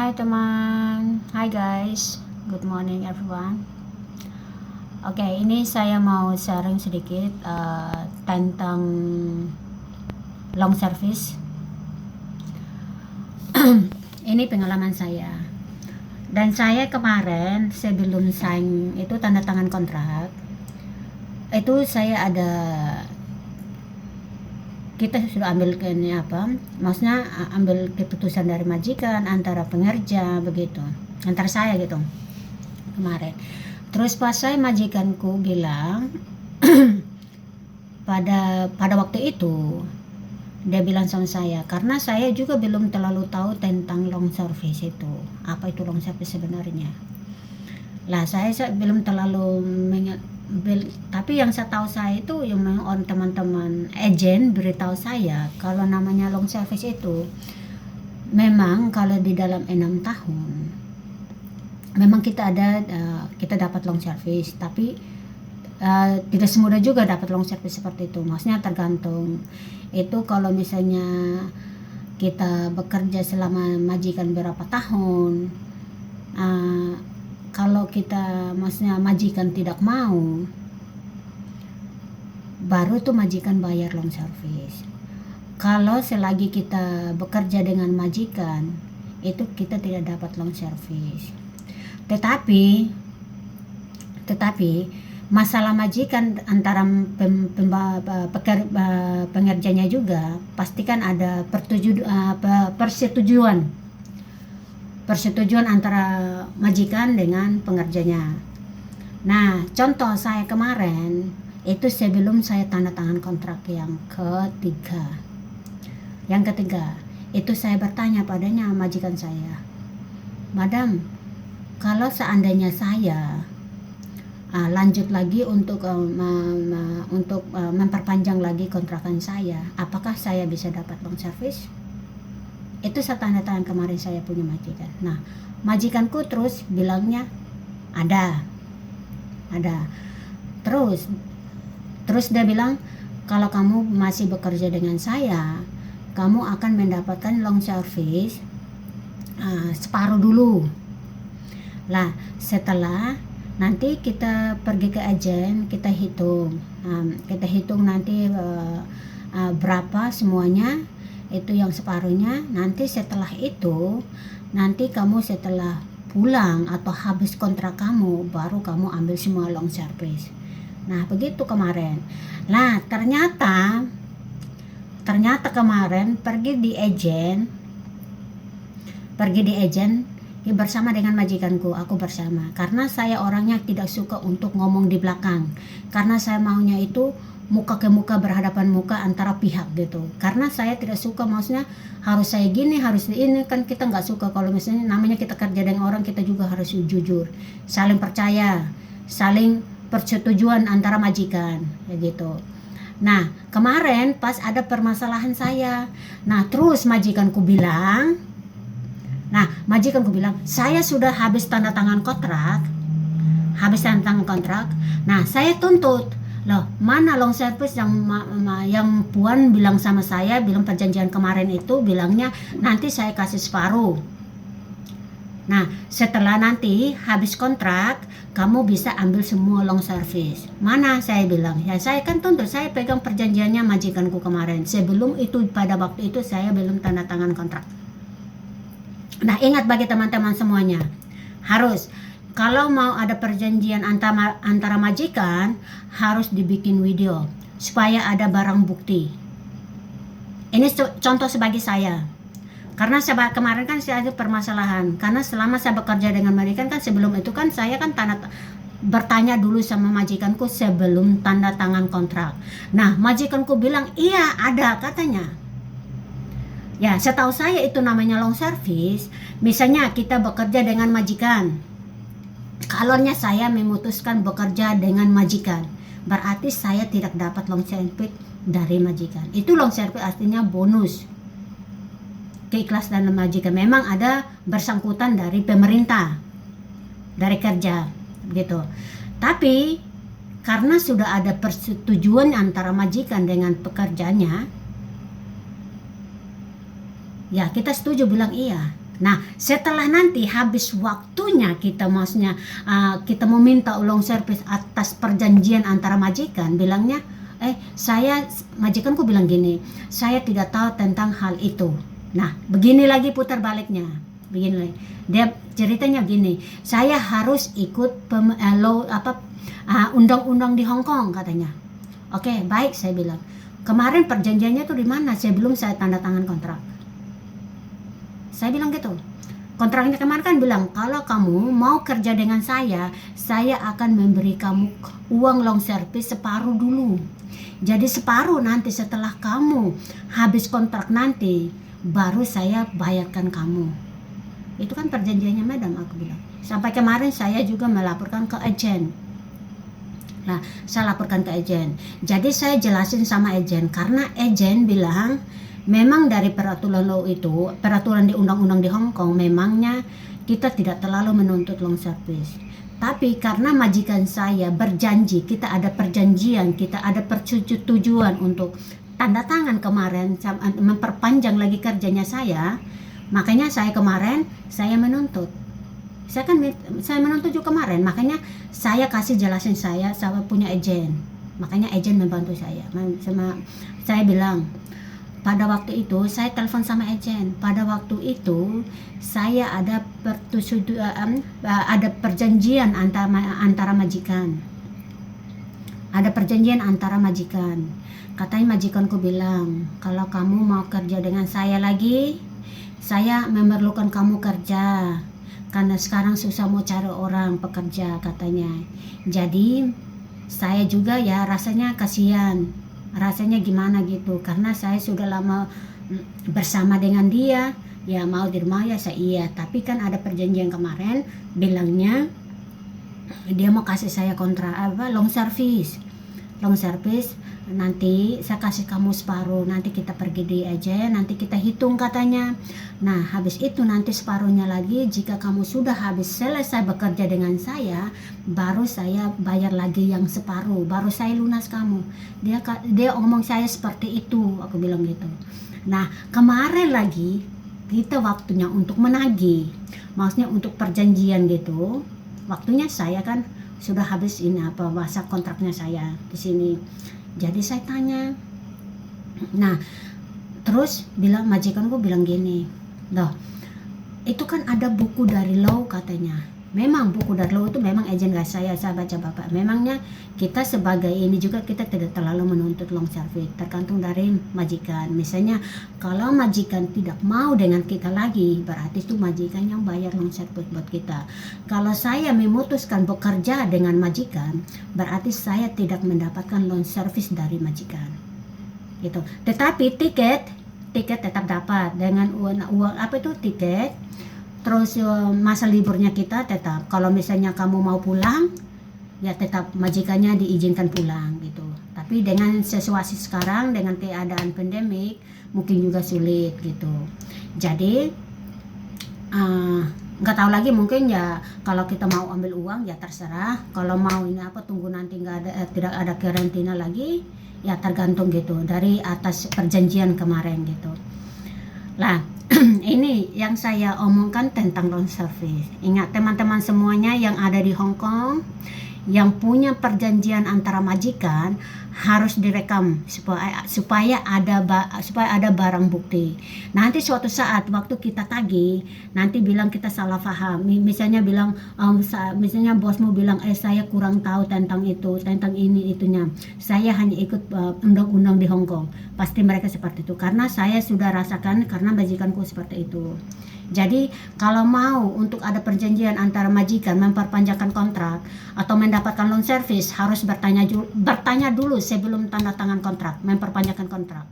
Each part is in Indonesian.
Hai teman, hai guys, good morning everyone. Oke, ini saya mau sharing sedikit tentang long service. Ini pengalaman saya. Dan saya kemarin sebelum sign itu tanda tangan kontrak, itu saya ada kita sudah ambil maksudnya ambil keputusan dari majikan antara pengerja begitu, antara saya gitu kemarin. Terus pas saya majikanku bilang pada waktu itu dia bilang sama saya, karena saya juga belum terlalu tahu tentang long service itu, apa itu long service sebenarnya. Lah saya belum terlalu tapi yang saya tahu saya itu yang teman-teman agen beritahu saya kalau namanya long service itu memang kalau di dalam 6 tahun memang kita dapat long service, tapi tidak semudah juga dapat long service seperti itu. Maksudnya tergantung itu, kalau misalnya kita bekerja selama majikan berapa tahun, kalau kita maksudnya majikan tidak mau, baru tuh majikan bayar long service. Kalau selagi kita bekerja dengan majikan, itu kita tidak dapat long service. Tetapi masalah majikan antara pengerjanya juga pastikan ada persetujuan antara majikan dengan pengerjanya. Nah, contoh saya kemarin itu sebelum saya tanda tangan kontrak yang ketiga. Yang ketiga, itu saya bertanya padanya majikan saya, "Madam, kalau seandainya saya lanjut lagi untuk memperpanjang lagi kontrakan saya, apakah saya bisa dapat long service?" Itu saya tanda tangan kemarin saya punya majikan. Nah, majikanku terus bilangnya ada. Terus dia bilang, kalau kamu masih bekerja dengan saya, kamu akan mendapatkan long service separuh dulu. Lah, setelah nanti kita pergi ke agen, kita hitung nanti berapa semuanya, itu yang separuhnya. Nanti setelah itu, nanti kamu setelah pulang atau habis kontrak kamu, baru kamu ambil semua long service. Nah, begitu kemarin. Nah, ternyata kemarin pergi di agen bersama dengan majikanku, aku bersama, karena saya orangnya tidak suka untuk ngomong di belakang, karena saya maunya itu muka ke muka, berhadapan muka antara pihak gitu. Karena saya tidak suka, maksudnya harus saya gini, harus ini, kan kita nggak suka. Kalau misalnya namanya kita kerja dengan orang, kita juga harus jujur, saling percaya, saling persetujuan antara majikan gitu. Nah, kemarin pas ada permasalahan saya, terus majikanku bilang, saya sudah habis tanda tangan kontrak. Nah, saya tuntut, loh, mana long service yang Puan bilang sama saya, bilang perjanjian kemarin itu bilangnya nanti saya kasih separuh. Nah, setelah nanti habis kontrak, kamu bisa ambil semua long service. Mana, saya bilang, ya saya kan tuntut, saya pegang perjanjiannya majikanku kemarin. Sebelum itu, pada waktu itu saya belum tanda tangan kontrak. Nah, ingat bagi teman-teman semuanya, harus kalau mau ada perjanjian antara majikan, harus dibikin video supaya ada barang bukti. Ini contoh sebagai saya, karena kemarin kan saya ada permasalahan, karena selama saya bekerja dengan majikan kan, sebelum itu kan saya kan bertanya dulu sama majikanku sebelum tanda tangan kontrak. Nah, majikanku bilang iya ada katanya. Ya, setahu saya itu namanya long service. Misalnya kita bekerja dengan majikan, kalaunya saya memutuskan bekerja dengan majikan, berarti saya tidak dapat long service dari majikan. Itu long service artinya bonus keikhlasan majikan. Memang ada bersangkutan dari pemerintah, dari kerja gitu. Tapi karena sudah ada persetujuan antara majikan dengan pekerjanya, ya kita setuju bilang iya. Nah, setelah nanti habis waktunya kita maksudnya kita mau minta ulang servis atas perjanjian antara majikan, bilangnya, majikanku bilang gini, saya tidak tahu tentang hal itu. Nah, begini lagi putar baliknya, begini lagi. Dia ceritanya gini, saya harus ikut undang-undang di Hong Kong katanya. Oke, baik, saya bilang. Kemarin perjanjiannya tuh di mana? Saya tanda tangan kontrak. Saya bilang gitu. Kontraknya kemarin kan bilang, kalau kamu mau kerja dengan saya akan memberi kamu uang long service separuh dulu. Jadi separuh nanti setelah kamu habis kontrak nanti, baru saya bayarkan kamu. Itu kan perjanjiannya madam, aku bilang. Sampai kemarin saya juga melaporkan ke agen. Nah, saya laporkan ke agen. Jadi saya jelasin sama agen, karena agen bilang, memang dari peraturan law itu, peraturan di undang-undang di Hong Kong, memangnya kita tidak terlalu menuntut long service. Tapi karena majikan saya berjanji, kita ada perjanjian, kita ada persetujuan untuk tanda tangan kemarin, memperpanjang lagi kerjanya saya, makanya saya kemarin, saya menuntut. Saya menuntut juga kemarin, makanya saya kasih jelasin saya punya agen. Makanya agen membantu saya. Saya bilang, pada waktu itu saya telepon sama agen. Pada waktu itu saya ada ada perjanjian antara majikan. Ada perjanjian antara majikan. Katanya majikanku bilang, kalau kamu mau kerja dengan saya lagi, saya memerlukan kamu kerja. Karena sekarang susah mau cari orang pekerja katanya. Jadi saya juga ya rasanya kasihan. Rasanya gimana gitu, karena saya sudah lama bersama dengan dia, ya mau di rumah ya saya iya, tapi kan ada perjanjian kemarin bilangnya dia mau kasih saya long service, nanti saya kasih kamu separuh, nanti kita pergi di aja, nanti kita hitung katanya. Nah, habis itu nanti separuhnya lagi, jika kamu sudah habis selesai bekerja dengan saya, baru saya bayar lagi yang separuh, baru saya lunas kamu. Dia ngomong saya seperti itu, aku bilang gitu. Nah, kemarin lagi kita waktunya untuk menagih, maksudnya untuk perjanjian gitu, waktunya saya kan sudah habis masa kontraknya saya di sini. Jadi saya tanya, nah terus majikanku bilang gini, loh itu kan ada buku dari law katanya. Memang buku dari law itu memang agen gak saya baca bapak. Memangnya kita sebagai ini juga kita tidak terlalu menuntut long service, tergantung dari majikan. Misalnya kalau majikan tidak mau dengan kita lagi, berarti itu majikan yang bayar long service buat kita. Kalau saya memutuskan bekerja dengan majikan, berarti saya tidak mendapatkan long service dari majikan. Gitu. Tetapi tiket tetap dapat dengan uang tiket. Terus masa liburnya kita tetap, kalau misalnya kamu mau pulang ya tetap majikannya diizinkan pulang gitu. Tapi dengan situasi sekarang dengan keadaan pandemik mungkin juga sulit gitu. Jadi nggak tahu lagi, mungkin ya kalau kita mau ambil uang ya terserah, kalau mau ini tunggu nanti tidak ada karantina lagi ya tergantung gitu dari atas perjanjian kemarin gitu lah. Ini yang saya omongkan tentang long service. Ingat teman-teman semuanya yang ada di Hong Kong, yang punya perjanjian antara majikan, harus direkam supaya ada barang bukti. Nanti suatu saat waktu kita tagih, nanti bilang kita salah paham. Misalnya misalnya bosmu bilang saya kurang tahu tentang itu, tentang ini itunya. Saya hanya ikut undang-undang di Hong Kong. Pasti mereka seperti itu, karena saya sudah rasakan, karena majikanku seperti itu. Jadi kalau mau untuk ada perjanjian antara majikan memperpanjangkan kontrak atau mendapatkan long service, harus bertanya dulu sebelum tanda tangan kontrak, memperpanjangkan kontrak.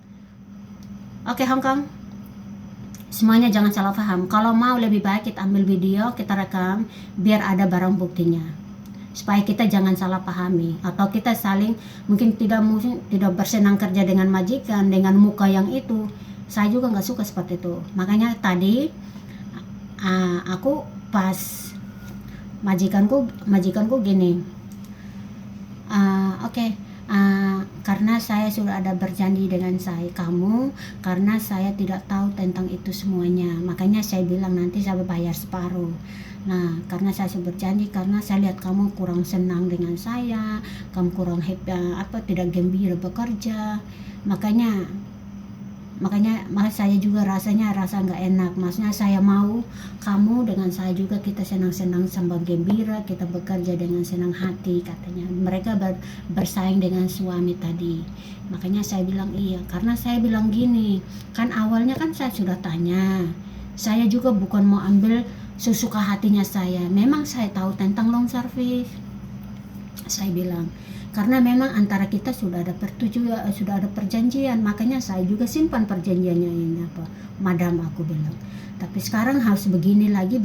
Oke, Hong Kong, semuanya jangan salah paham. Kalau mau lebih baik kita ambil video, kita rekam biar ada barang buktinya, supaya kita jangan salah pahami atau kita saling mungkin tidak bersenang kerja dengan majikan dengan muka yang itu. Saya juga nggak suka seperti itu. Makanya tadi aku pas majikanku gini, karena saya sudah ada berjanji dengan kamu, karena saya tidak tahu tentang itu semuanya, makanya saya bilang nanti saya bayar separuh. Nah, karena saya sudah berjanji, karena saya lihat kamu kurang senang dengan saya, kamu kurang happy, tidak gembira bekerja, makanya saya juga rasa nggak enak. Maksudnya saya mau kamu dengan saya juga kita senang-senang sambil gembira, kita bekerja dengan senang hati, katanya. Mereka bersaing dengan suami tadi. Makanya saya bilang iya, karena saya bilang gini, kan awalnya kan saya sudah tanya, saya juga bukan mau ambil sesuka hatinya saya, memang saya tahu tentang long service, saya bilang, karena memang antara kita sudah ada sudah ada perjanjian, makanya saya juga simpan perjanjiannya ini madam, aku bilang. Tapi sekarang harus begini lagi,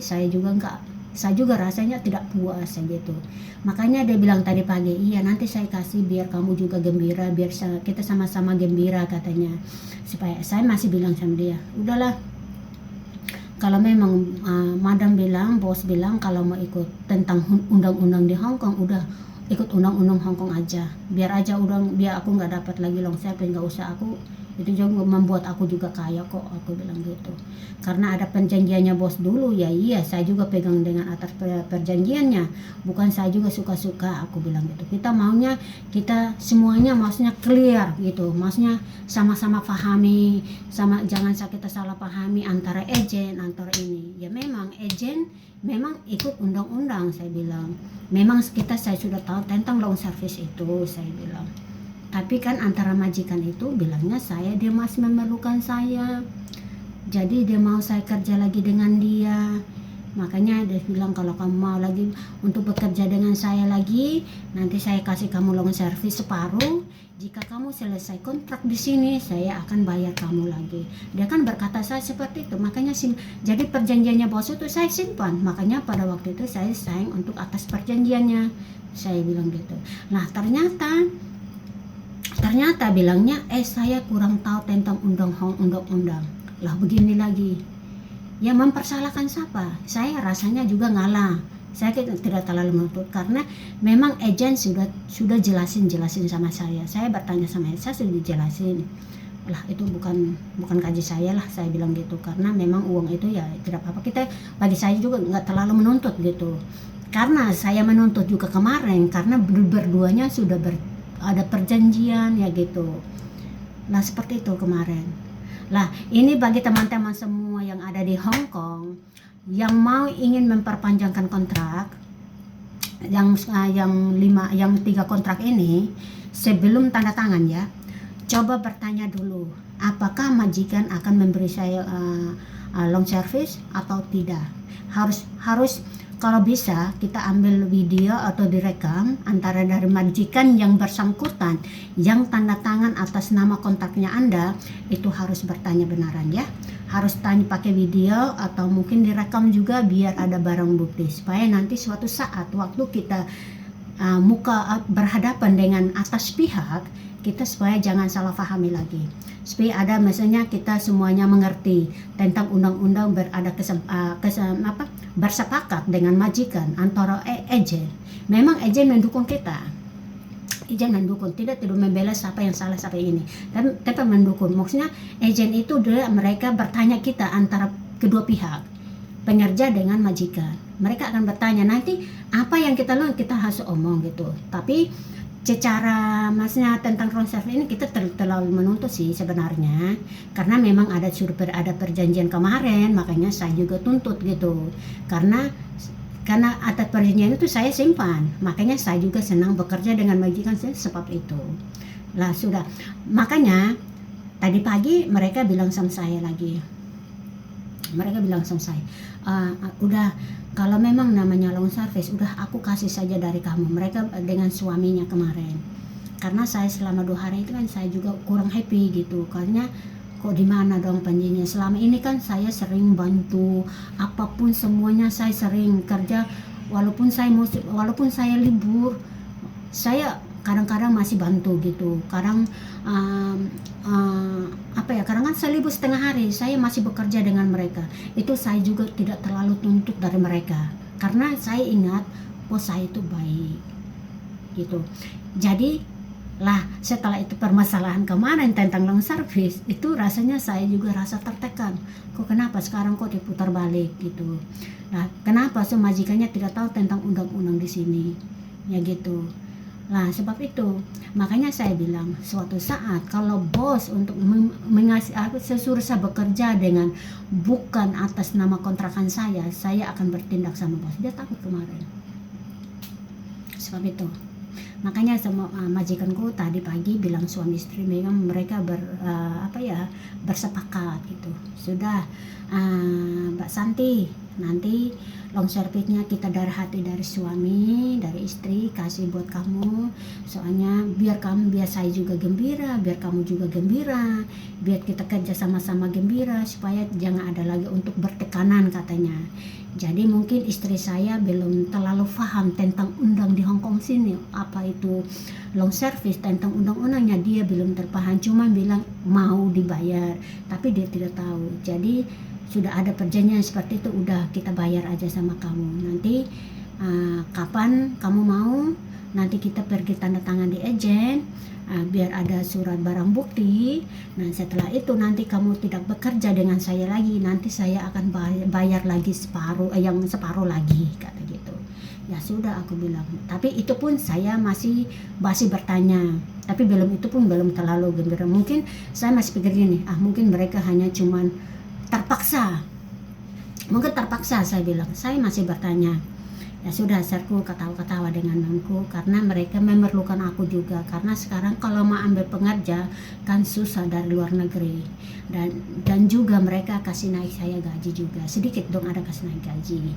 saya juga rasanya tidak puas gitu. Makanya dia bilang tadi pagi, iya nanti saya kasih biar kamu juga gembira, biar kita sama-sama gembira, katanya. Supaya saya masih bilang sama dia, udahlah, kalau memang madam bilang, bos bilang kalau mau ikut tentang undang-undang di Hong Kong, udah ikut undang-undang Hong Kong aja, biar aku nggak dapat lagi long service, nggak usah, aku itu juga membuat aku juga kaya kok, aku bilang gitu. Karena ada perjanjiannya bos dulu, ya iya saya juga pegang dengan atas perjanjiannya, bukan saya juga suka-suka, aku bilang gitu. Kita maunya kita semuanya maksudnya clear gitu, maksudnya sama-sama pahami, jangan kita salah pahami antara agen, antara ini. Ya memang agen memang ikut undang-undang, saya bilang. Memang saya sudah tahu tentang long service itu, saya bilang. Tapi kan antara majikan itu bilangnya dia masih memerlukan saya. Jadi dia mau saya kerja lagi dengan dia. Makanya dia bilang kalau kamu mau lagi untuk bekerja dengan saya lagi, nanti saya kasih kamu long service separuh. Jika kamu selesai kontrak di sini, saya akan bayar kamu lagi. Dia kan berkata saya seperti itu. Makanya jadi perjanjiannya bos itu saya simpan. Makanya pada waktu itu saya sayang untuk atas perjanjiannya. Saya bilang gitu. Nah, ternyata bilangnya saya kurang tahu tentang undang-undang. Lah begini lagi. Ya mempersalahkan siapa? Saya rasanya juga ngalah. Saya tidak terlalu menuntut karena memang agen sudah jelasin sama saya. Saya bertanya sama saya sudah dijelasin. Lah itu bukan gaji saya lah, saya bilang gitu. Karena memang uang itu ya tidak apa-apa. Bagi saya juga nggak terlalu menuntut gitu. Karena saya menuntut juga kemarin karena berduanya sudah ada perjanjian ya gitu. Nah seperti itu kemarin. Lah ini bagi teman-teman semua yang ada di Hong Kong yang ingin memperpanjangkan kontrak yang 3 kontrak ini sebelum tanda tangan ya, coba bertanya dulu apakah majikan akan memberi saya long service atau tidak. Harus kalau bisa kita ambil video atau direkam antara dari majikan yang bersangkutan yang tanda tangan atas nama kontraknya Anda, itu harus bertanya benaran ya. Harus tanya pakai video atau mungkin direkam juga biar ada barang bukti supaya nanti suatu saat waktu kita berhadapan dengan atas pihak kita, supaya jangan salah pahami lagi, supaya ada misalnya kita semuanya mengerti tentang undang-undang, bersepakat dengan majikan antara agen. Memang agen mendukung kita, agen mendukung, tidak membela siapa yang salah siapa yang ini, tapi mendukung. Maksudnya agen itu mereka bertanya kita antara kedua pihak, pengerja dengan majikan. Mereka akan bertanya nanti apa yang kita harus omong gitu. Tapi secara maksudnya tentang long service ini kita terlalu menuntut sih sebenarnya, karena memang sudah ada perjanjian kemarin, makanya saya juga tuntut gitu. Karena atas perjanjian itu saya simpan, makanya saya juga senang bekerja dengan majikan saya sebab itu. Lah sudah, makanya tadi pagi mereka bilang sama saya lagi. Udah kalau memang namanya long service, udah aku kasih saja dari kamu. Mereka dengan suaminya kemarin. Karena saya selama 2 hari itu kan saya juga kurang happy gitu. Karena kok di mana dong panjinya? Selama ini kan saya sering bantu apapun semuanya, saya sering kerja walaupun saya libur. Saya kadang-kadang masih bantu gitu. Kadang kadang kan saya libur setengah hari, saya masih bekerja dengan mereka. Itu saya juga tidak terlalu tuntut dari mereka, karena saya ingat bos saya itu baik gitu. Jadi Lah setelah itu permasalahan kemarin tentang long service itu rasanya saya juga rasa tertekan, kok kenapa sekarang kok diputar balik gitu. Nah kenapa majikannya tidak tahu tentang undang-undang di sini ya gitu. Nah sebab itu makanya saya bilang suatu saat kalau bos untuk mengasih aku sesuruh saya bekerja dengan bukan atas nama kontrakan saya akan bertindak sama bos. Dia takut kemarin. Sebab itu makanya sama majikanku tadi pagi bilang suami istri memang mereka bersepakat gitu. Sudah Mbak Santi, nanti long service-nya kita dari hati dari suami, dari istri kasih buat kamu. Soalnya biar saya juga gembira, biar kamu juga gembira, biar kita kerja sama-sama gembira supaya jangan ada lagi untuk bertekanan katanya. Jadi mungkin istri saya belum terlalu paham tentang undang di Hong Kong sini, apa itu long service, tentang undang-undangnya dia belum terpaham, cuma bilang mau dibayar, tapi dia tidak tahu. Jadi sudah ada perjanjian seperti itu, udah kita bayar aja sama kamu. Nanti kapan kamu mau, nanti kita pergi tanda tangan di agen, biar ada surat barang bukti. Nah setelah itu nanti kamu tidak bekerja dengan saya lagi, nanti saya akan bayar lagi yang separuh lagi kata gitu. Ya sudah aku bilang, tapi itu pun saya masih bertanya, tapi itu pun belum terlalu gembira. Mungkin saya masih pikir gini, mungkin mereka hanya cuman terpaksa, mungkin terpaksa. Saya bilang, saya masih bertanya. Ya sudah, serku ketawa-ketawa dengan nonku karena mereka memerlukan aku juga, karena sekarang kalau mau ambil pengerja kan susah dari luar negeri, dan juga mereka kasih naik saya gaji juga sedikit dong, ada kasih naik gaji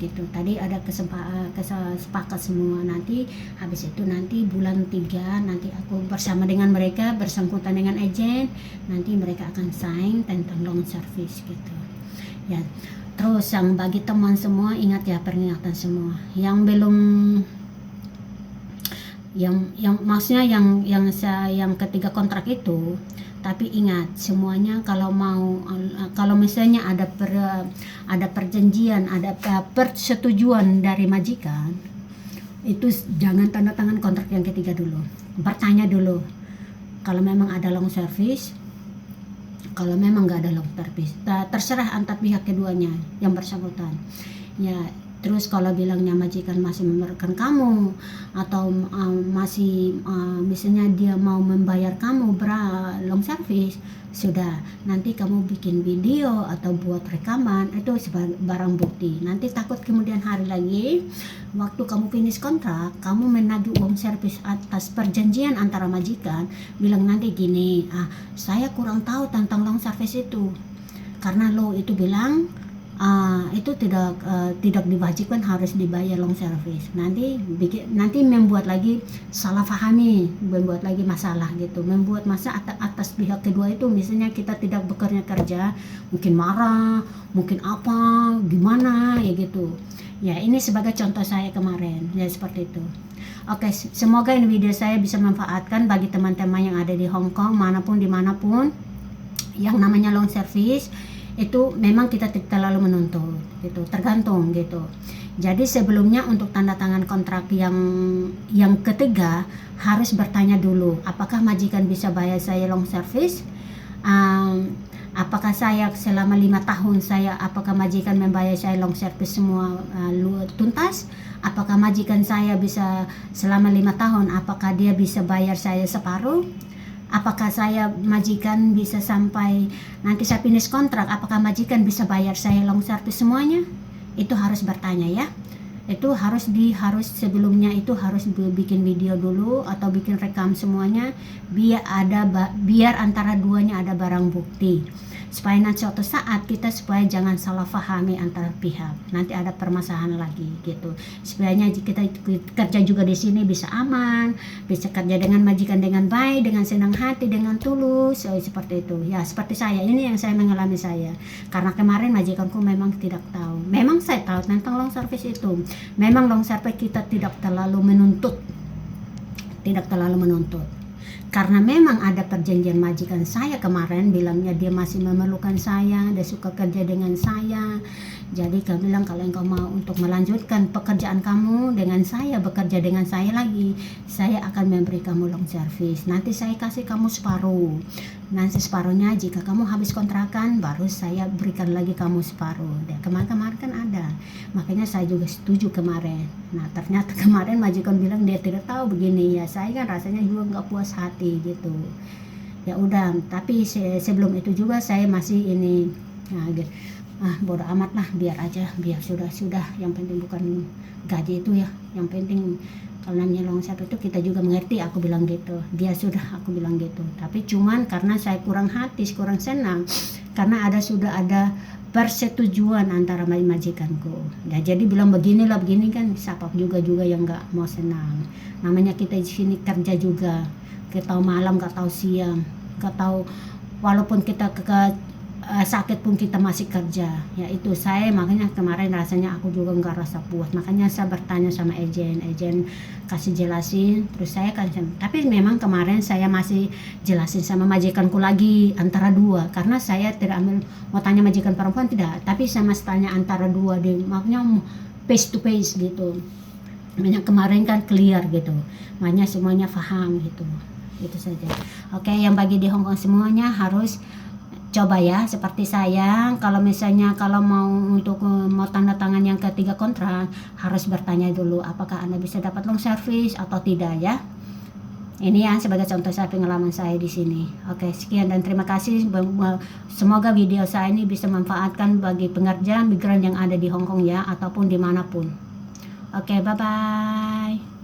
gitu. Tadi ada sepakat semua, nanti habis itu nanti bulan 3 nanti aku bersama dengan mereka bersangkutan dengan agen, nanti mereka akan sign tentang long service gitu ya. Terus yang bagi teman semua, ingat ya, peringatan semua yang belum, yang maksudnya yang ketiga kontrak itu, tapi ingat semuanya kalau misalnya ada perjanjian, ada persetujuan dari majikan, itu jangan tanda tangan kontrak yang ketiga dulu. Bertanya dulu kalau memang ada long service, kalau memang nggak ada long service, terserah antar pihak keduanya yang bersangkutan ya. Terus kalau bilangnya majikan masih memerlukan kamu, atau misalnya dia mau membayar kamu long service, sudah nanti kamu bikin video atau buat rekaman itu sebagai barang bukti. Nanti takut kemudian hari lagi waktu kamu finish kontrak, kamu menagih uang service atas perjanjian antara majikan, bilang nanti gini, saya kurang tahu tentang long service itu karena lo itu bilang itu tidak diwajibkan harus dibayar long service. Nanti membuat lagi salah pahami, membuat lagi masalah gitu, membuat masa atas pihak kedua itu. Misalnya kita tidak bekerja kerja, mungkin marah, mungkin apa gimana ya gitu ya. Ini sebagai contoh saya kemarin ya, seperti itu. Oke, semoga ini video saya bisa manfaatkan bagi teman-teman yang ada di Hong Kong, dimanapun. Yang namanya long service itu memang kita tidak terlalu menuntut gitu, tergantung gitu. Jadi sebelumnya untuk tanda tangan kontrak yang ketiga harus bertanya dulu, apakah majikan bisa bayar saya long service, apakah saya selama 5 tahun apakah majikan membayar saya long service semua tuntas, apakah majikan saya bisa selama 5 tahun, apakah dia bisa bayar saya separuh, apakah majikan bisa sampai nanti saya finish kontrak, apakah majikan bisa bayar saya long service semuanya. Itu harus bertanya ya. Itu harus sebelumnya itu harus bikin video dulu atau bikin rekam semuanya, biar antara duanya ada barang bukti, supaya nanti suatu saat supaya jangan salah pahami antara pihak, nanti ada permasalahan lagi gitu. Supaya kita kerja juga di sini bisa aman, bisa kerja dengan majikan dengan baik, dengan senang hati, dengan tulus, seperti itu ya. Seperti saya ini yang saya mengalami karena kemarin majikanku memang tidak tahu. Memang saya tahu tentang long service itu. Memang long service kita tidak terlalu menuntut, karena memang ada perjanjian majikan saya kemarin bilangnya dia masih memerlukan saya, dia suka kerja dengan saya. Jadi kami bilang kalau engkau mau untuk melanjutkan pekerjaan kamu dengan saya, bekerja dengan saya lagi, saya akan memberi kamu long service. Nanti saya kasih kamu separuh. Nanti separuhnya jika kamu habis kontrakan baru saya berikan lagi kamu separuh. Dan kemarin-kemarin kan ada. Makanya saya juga setuju kemarin. Nah ternyata kemarin majikan bilang dia tidak tahu begini ya. Saya kan rasanya juga nggak puas hati gitu. Ya udah, tapi sebelum itu juga saya masih ini, nah, gitu. Bodo amat lah, biar aja, biar sudah yang penting bukan gaji itu ya, yang penting kalau namanya long service itu kita juga mengerti, aku bilang gitu. Dia sudah, aku bilang gitu. Tapi cuman karena saya kurang hati, kurang senang karena sudah ada persetujuan antara majikanku. Ya jadi bilang begini kan siapa juga yang nggak mau senang. Namanya kita di sini kerja juga, kita tahu malam nggak tahu siang, nggak tahu, walaupun kita sakit pun kita masih kerja. Ya itu saya makanya kemarin rasanya aku juga nggak rasa puas, makanya saya bertanya sama agen kasih jelasin, terus saya kan, tapi memang kemarin saya masih jelasin sama majikanku lagi antara dua, karena saya tidak ambil mau tanya majikan perempuan tidak, tapi saya masih tanya antara dua deh, makanya face to face gitu. Makanya kemarin kan clear gitu, makanya semuanya paham gitu. Itu saja. Oke, yang bagi di Hong Kong semuanya harus coba ya, seperti saya, kalau misalnya kalau mau untuk mau tanda tangan yang ketiga kontrak, harus bertanya dulu apakah Anda bisa dapat long service atau tidak ya. Ini ya sebagai contoh saya, pengalaman saya di sini. Oke, sekian dan terima kasih. Semoga video saya ini bisa manfaatkan bagi pekerja migran yang ada di Hong Kong ya, ataupun dimanapun. Oke, bye-bye.